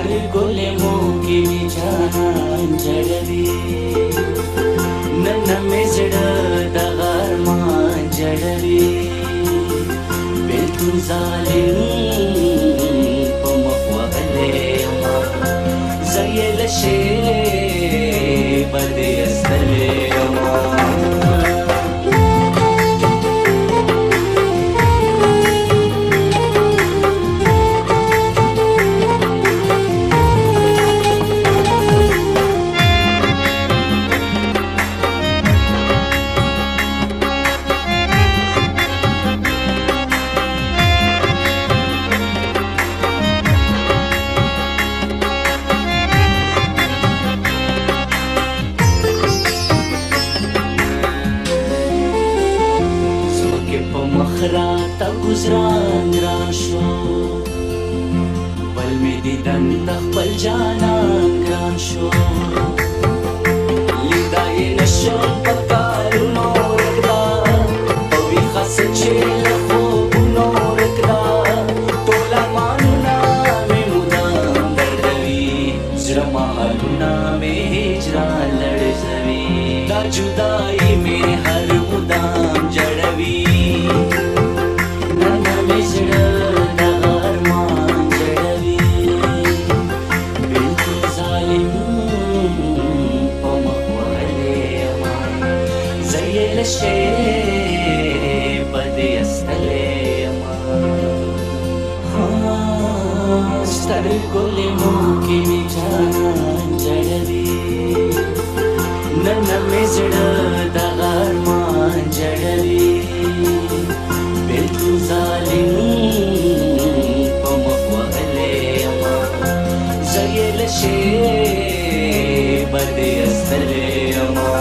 سترګو لیمو کې مې جانان جړوي نن مې زړه دغه ارمان جړوي بېلتون ظالم په مخ وهلی یمه زه یې له شیبه دې ایستلی یمه راته ګزران را شو بل مې دیدن د خپل جانان ګران شو لیدا یې نشم په کارونو ورکړه په ویښه څه چې له خوبونو ورکړه ټول ارمانونه مې مدام دردوي زړه مهالونه مې هجران لړزوي دا جدایي مې هر مدام جړوي شیبه دې ایستلی یمه سترګو لیمو کې مې جانان جړوي نن مې زړه دغه ارمان جړوي بېلتون ظالم په مخ وهلی یمه زه یې له شیبه دې ایستلی یمه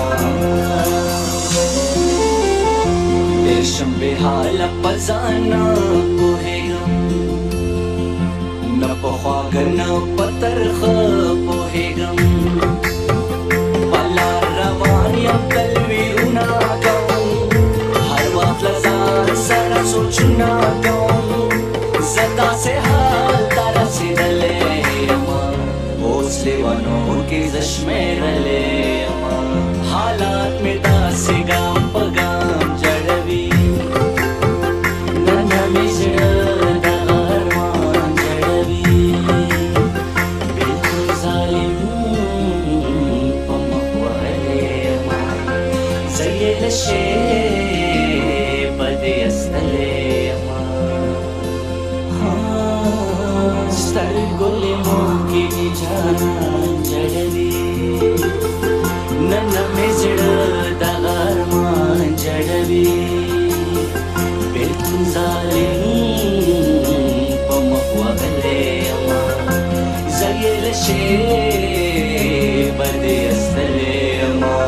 شم بې حاله په ځان نه پوهېږم نه په خواږه نه په ترخه پوهېږم په لار روان یم تل ویرونه کوم هر وخت له ځان سره سوچونه کوم زه داسې حال ته رسېدلی یمه اوس لیونو کې زه شمېرلی یمه حالات مې داسې ګام په ګام شیبه دې ایستلی یمه سترګو لیمو کې مې جانان جړوي نن مې زړه دغه ارمان جړوي بېلتون ظالم په مخ وهلی یمه زه یې له شیبه دې ایستلی یمه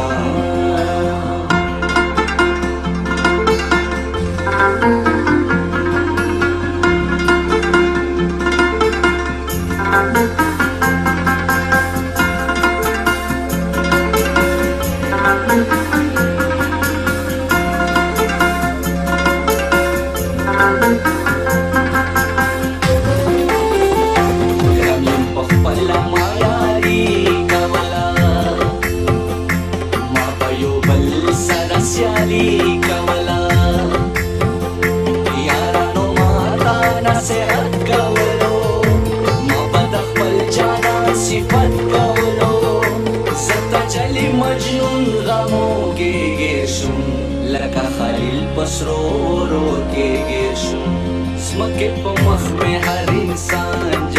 نصیحت کولو ما به د خپل جانان صفت کولو زه تجلي مجنون غمو کې ګیر شوم لکه خلیل په سرو اورو کې ګیر شوم ځمکې په مخ مې هر انسان